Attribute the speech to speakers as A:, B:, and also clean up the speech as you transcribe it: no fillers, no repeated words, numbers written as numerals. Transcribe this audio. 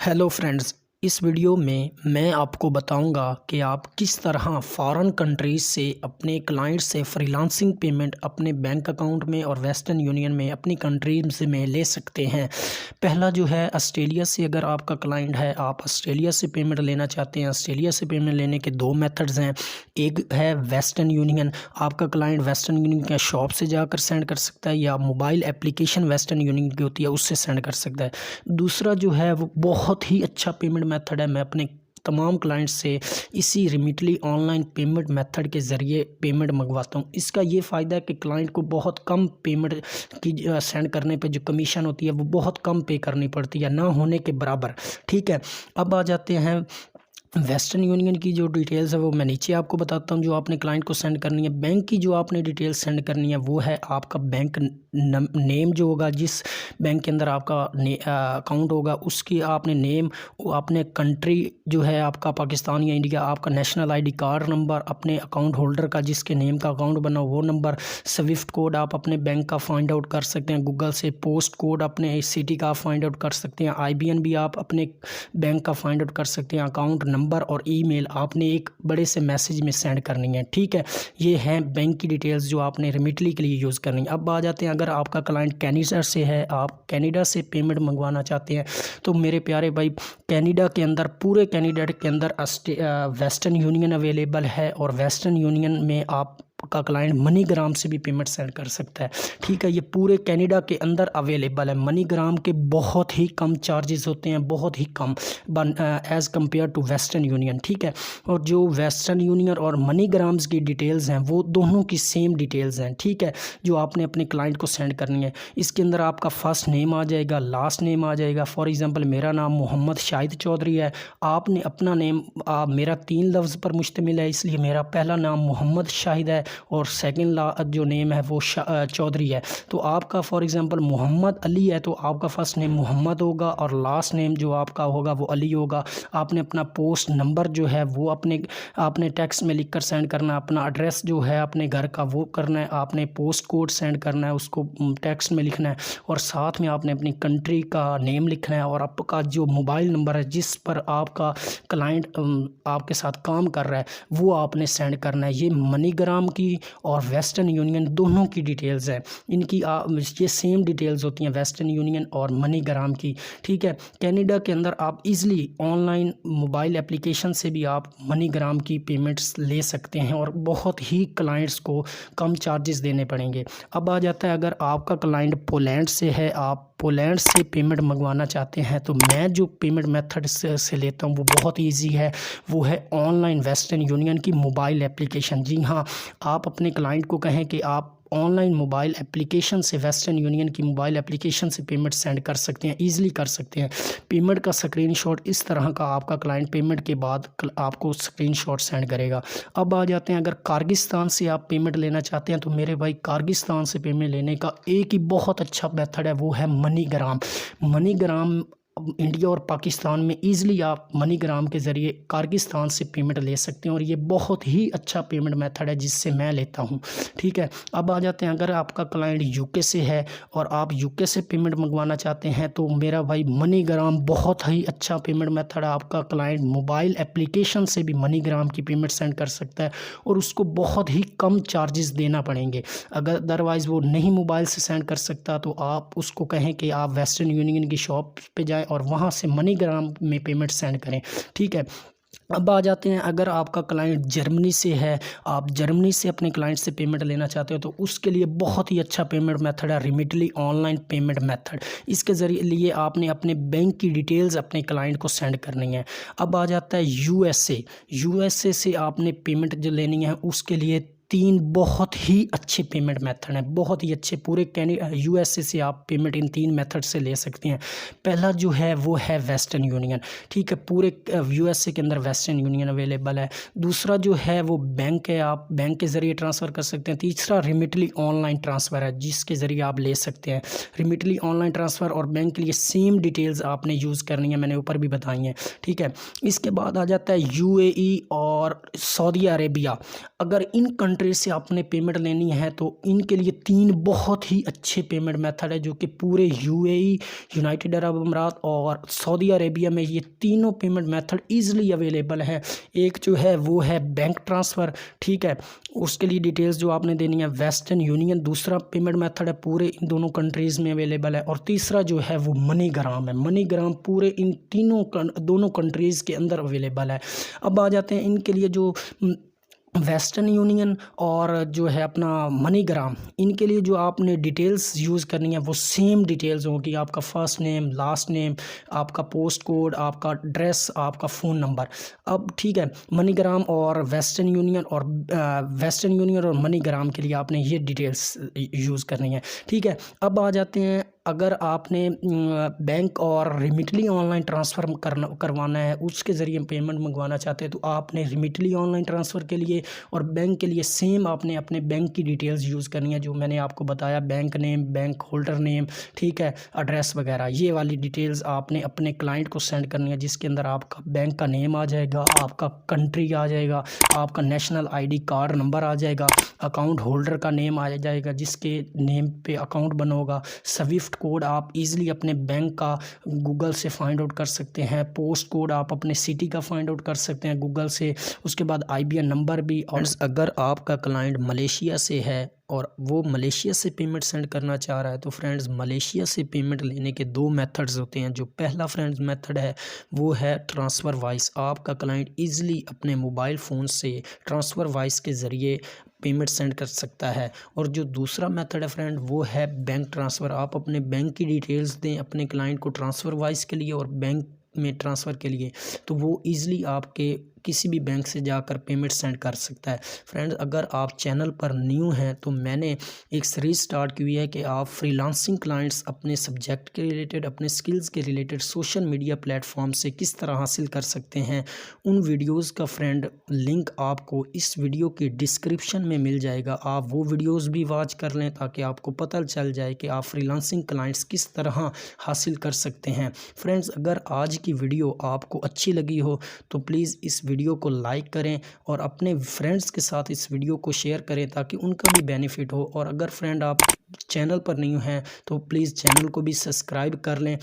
A: Hello friends, इस video में मैं आपको बताऊंगा कि आप किस तरह फॉरेन कंट्रीज से अपने क्लाइंट से फ्रीलांसिंग पेमेंट अपने बैंक अकाउंट में और वेस्टर्न यूनियन में अपनी कंट्रीज में ले सकते हैं। पहला जो है ऑस्ट्रेलिया से, अगर आपका क्लाइंट है, आप ऑस्ट्रेलिया से पेमेंट लेना चाहते हैं। ऑस्ट्रेलिया से पेमेंट लेने के दो मेथड्स हैं। एक है वेस्टर्न यूनियन, आपका क्लाइंट वेस्टर्न यूनियन के शॉप से जाकर सेंड कर सकता है या मोबाइल एप्लीकेशन वेस्टर्न यूनियन की होती है उससे सेंड कर सकता है। दूसरा जो है वो बहुत ही अच्छा पेमेंट मेथड है। मैं अपने तमाम क्लाइंट्स से इसी रिमिटली ऑनलाइन पेमेंट मेथड के ज़रिए पेमेंट मंगवाता हूँ। इसका ये फ़ायदा है कि क्लाइंट को बहुत कम पेमेंट की सेंड करने पे जो कमीशन होती है वो बहुत कम पे करनी पड़ती है, ना होने के बराबर। ठीक है, अब आ जाते हैं वेस्टर्न यूनियन की जो डिटेल्स है वो मैं नीचे आपको बताता हूँ। जो आपने क्लाइंट को सेंड करनी है, बैंक की जो आपने डिटेल्स सेंड करनी है वो है आपका बैंक नेम जो होगा, जिस बैंक के अंदर आपका अकाउंट होगा उसकी आपने नेम, आपने कंट्री जो है आपका पाकिस्तान या इंडिया, आपका नेशनल आईडी कार्ड नंबर, अपने अकाउंट होल्डर का जिसके नेम का अकाउंट बना वो नंबर, स्विफ्ट कोड आप अपने बैंक का फाइंड आउट कर सकते हैं गूगल से, पोस्ट कोड अपने सिटी का फाइंड आउट कर सकते हैं, IBN भी आप अपने बैंक का फाइंड आउट कर सकते हैं, अकाउंट नंबर और ईमेल आपने एक बड़े से मैसेज में सेंड करनी है। ठीक है, ये हैं बैंक की डिटेल्स जो आपने रिमिटली के लिए यूज़ करनी है। अब आ जाते हैं, अगर आपका क्लाइंट कैनेडा से है, आप कैनेडा से पेमेंट मंगवाना चाहते हैं, तो मेरे प्यारे भाई कैनेडा के अंदर, पूरे कैनेडा के अंदर वेस्टर्न यूनियन अवेलेबल है और वेस्टर्न यूनियन में आप का क्लाइंट मनीग्राम से भी पेमेंट सेंड कर सकता है। ठीक है, ये पूरे कनाडा के अंदर अवेलेबल है। मनीग्राम के बहुत ही कम चार्जेस होते हैं, बहुत ही कम as compare to Western Union. ठीक है, और जो वेस्टर्न यूनियन और मनीग्राम्स की डिटेल्स हैं वो दोनों की सेम डिटेल्स हैं। ठीक है, जो आपने अपने क्लाइंट को सेंड करनी है, इसके अंदर आपका फर्स्ट नेम आ जाएगा, लास्ट नेम आ जाएगा। फॉर एग्जांपल मेरा नाम मोहम्मद शाहिद चौधरी है, आपने अपना नेम, मेरा 3 लफ्ज़ पर मुश्तमिल है इसलिए मेरा पहला नाम मोहम्मद शाहिद है और सेकंड जो नेम है वो चौधरी है। तो आपका फॉर एग्जांपल मोहम्मद अली है तो आपका फर्स्ट नेम मोहम्मद होगा और लास्ट नेम जो आपका होगा वो अली होगा। आपने अपना पोस्ट नंबर जो है वो आपने टेक्स्ट में लिखकर सेंड करना है। अपना एड्रेस जो है अपने घर का वो करना है, आपने पोस्ट कोड सेंड करना है, उसको टेक्स्ट में लिखना है और साथ में आपने अपनी कंट्री का नेम लिखना है और आपका जो मोबाइल नंबर है जिस पर आपका क्लाइंट आपके साथ काम कर रहा है वो आपने सेंड करना है। ये मनीग्राम की और वेस्टर्न यूनियन दोनों की डिटेल्स है। इनकी ये सेम डिटेल्स होती हैं वेस्टर्न यूनियन और मनीग्राम की। ठीक है, कनाडा के अंदर आप इजीली ऑनलाइन मोबाइल एप्लीकेशन से भी आप मनीग्राम की पेमेंट्स ले सकते हैं और बहुत ही क्लाइंट्स को कम चार्जेस देने पड़ेंगे। अब आ जाता है, अगर आपका क्लाइंट पोलैंड से है, आप पोलैंड से पेमेंट मंगवाना चाहते हैं, तो मैं जो पेमेंट मेथड से लेता हूँ वो बहुत ईजी है। वो है ऑनलाइन वेस्टर्न यूनियन की मोबाइल एप्लीकेशन। जी हाँ, आप अपने क्लाइंट को कहें कि आप ऑनलाइन मोबाइल एप्लीकेशन से, वेस्टर्न यूनियन की मोबाइल एप्लीकेशन से पेमेंट सेंड कर सकते हैं, ईजिली कर सकते हैं। पेमेंट का स्क्रीनशॉट इस तरह का आपका क्लाइंट पेमेंट के बाद आपको स्क्रीनशॉट सेंड करेगा। अब आ जाते हैं, अगर किर्गिस्तान से आप पेमेंट लेना चाहते हैं तो मेरे भाई किर्गिस्तान से पेमेंट लेने का एक ही बहुत अच्छा मेथड है, वो है मनीग्राम। मनीग्राम इंडिया और पाकिस्तान में ईज़िली आप मनीग्राम के ज़रिए किर्गिस्तान से पेमेंट ले सकते हैं और ये बहुत ही अच्छा पेमेंट मेथड है जिससे मैं लेता हूँ। ठीक है, अब आ जाते हैं, अगर आपका क्लाइंट यूके से है और आप यूके से पेमेंट मंगवाना चाहते हैं तो मेरा भाई मनीग्राम बहुत ही अच्छा पेमेंट मेथड है। आपका क्लाइंट मोबाइल एप्लीकेशन से भी मनीग्राम की पेमेंट सेंड कर सकता है और उसको बहुत ही कम चार्जेस देना पड़ेंगे। अगर अदरवाइज़ वो नहीं मोबाइल से सेंड कर सकता तो आप उसको कहें कि आप वेस्टर्न यूनियन की शॉप पे जाएं और वहाँ से मनीग्राम में पेमेंट सेंड करें। ठीक है, अब आ जाते हैं, अगर आपका क्लाइंट जर्मनी से है, आप जर्मनी से अपने क्लाइंट से पेमेंट लेना चाहते हो तो उसके लिए बहुत ही अच्छा पेमेंट मेथड है रिमिटली ऑनलाइन पेमेंट मेथड। इसके ज़रिए लिए आपने अपने बैंक की डिटेल्स अपने क्लाइंट को सेंड करनी है। अब आ जाता है यूएसए से आपने पेमेंट जो लेनी है उसके लिए 3 बहुत ही अच्छे पेमेंट मेथड हैं, बहुत ही अच्छे। पूरे यूएसए से आप पेमेंट इन 3 मेथड से ले सकते हैं। पहला जो है वो है वेस्टर्न यूनियन। ठीक है, पूरे यूएसए के अंदर वेस्टर्न यूनियन अवेलेबल है। दूसरा जो है वो बैंक है, आप बैंक के ज़रिए ट्रांसफ़र कर सकते हैं। तीसरा रिमिटली ऑनलाइन ट्रांसफ़र है जिसके ज़रिए आप ले सकते हैं। रिमिटली ऑनलाइन ट्रांसफ़र और बैंक के लिए सेम डिटेल्स आपने यूज़ करनी है, मैंने ऊपर भी बताई हैं। ठीक है, इसके बाद आ जाता है UAE और सऊदी अरेबिया। अगर इन कंट्रीज से आपने पेमेंट लेनी है तो इनके लिए 3 बहुत ही अच्छे पेमेंट मेथड है जो कि पूरे यूएई, यूनाइटेड अरब अमीरात और सऊदी अरेबिया में ये तीनों पेमेंट मेथड ईजिली अवेलेबल है। एक जो है वो है बैंक ट्रांसफ़र, ठीक है, उसके लिए डिटेल्स जो आपने देनी है वेस्टर्न यूनियन, दूसरा पेमेंट मेथड है पूरे इन दोनों कंट्रीज़ में अवेलेबल है, और तीसरा जो है वो मनीग्राम है। मनीग्राम पूरे इन दोनों कंट्रीज़ के अंदर अवेलेबल है। अब आ जाते हैं इनके लिए जो वेस्टर्न यूनियन और जो है अपना मनीग्राम, इनके लिए जो आपने डिटेल्स यूज़ करनी है वो सेम डिटेल्स होगी, आपका फर्स्ट नेम, लास्ट नेम, आपका पोस्ट कोड, आपका एड्रेस, आपका फ़ोन नंबर। अब ठीक है, मनीग्राम और वेस्टर्न यूनियन और मनीग्राम के लिए आपने ये डिटेल्स यूज़ करनी है, ठीक है। अब आ जाते हैं, अगर आपने बैंक और रिमिटली ऑनलाइन ट्रांसफ़र करवाना है, उसके ज़रिए पेमेंट मंगवाना चाहते हैं, तो आपने रिमिटली ऑनलाइन ट्रांसफ़र के लिए और बैंक के लिए सेम आपने अपने बैंक की डिटेल्स यूज़ करनी है जो मैंने आपको बताया, bank name, bank holder name, ठीक है, एड्रेस वगैरह, ये वाली डिटेल्स आपने अपने क्लाइंट को सेंड करनी है, जिसके अंदर आपका बैंक का नेम आ जाएगा, आपका कंट्री आ जाएगा, आपका नेशनल आईडी कार्ड नंबर आ जाएगा, अकाउंट होल्डर का नेम आ जाएगा जिसके नेम पे अकाउंट बना होगा, स्विफ्ट कोड आप इजीली अपने बैंक का गूगल से फाइंड आउट कर सकते हैं, पोस्ट कोड आप अपने सिटी का फाइंड आउट कर सकते हैं गूगल से, उसके बाद आईबीएन नंबर भी। और अगर आपका क्लाइंट मलेशिया से है और वो मलेशिया से पेमेंट सेंड करना चाह रहा है तो फ्रेंड्स मलेशिया से पेमेंट लेने के 2 मेथड्स होते हैं। जो पहला फ्रेंड्स मेथड है वो है ट्रांसफ़र वाइस, आपका क्लाइंट इजीली अपने मोबाइल फ़ोन से ट्रांसफ़र वाइस के ज़रिए पेमेंट सेंड कर सकता है। और जो दूसरा मेथड है फ्रेंड वो है बैंक ट्रांसफ़र, आप अपने बैंक की डिटेल्स दें अपने क्लाइंट को ट्रांसफ़र वाइस के लिए और बैंक में ट्रांसफ़र के लिए, तो वो ईज़िली आपके किसी भी बैंक से जाकर पेमेंट सेंड कर सकता है। फ्रेंड्स, अगर आप चैनल पर न्यू हैं तो मैंने एक सीरीज़ स्टार्ट की हुई है कि आप फ्रीलांसिंग क्लाइंट्स अपने सब्जेक्ट के रिलेटेड, अपने स्किल्स के रिलेटेड सोशल मीडिया प्लेटफॉर्म से किस तरह हासिल कर सकते हैं। उन वीडियोज़ का फ्रेंड लिंक आपको इस वीडियो के डिस्क्रिप्शन में मिल जाएगा, आप वो वीडियोज़ भी वॉच कर लें ताकि आपको पता चल जाए कि आप फ्रीलांसिंग क्लाइंट्स किस तरह हासिल कर सकते हैं। फ्रेंड्स, अगर आज की वीडियो आपको अच्छी लगी हो तो प्लीज़ इस वीडियो को लाइक करें और अपने फ्रेंड्स के साथ इस वीडियो को शेयर करें ताकि उनका भी बेनिफिट हो। और अगर फ्रेंड आप चैनल पर नहीं हैं तो प्लीज़ चैनल को भी सब्सक्राइब कर लें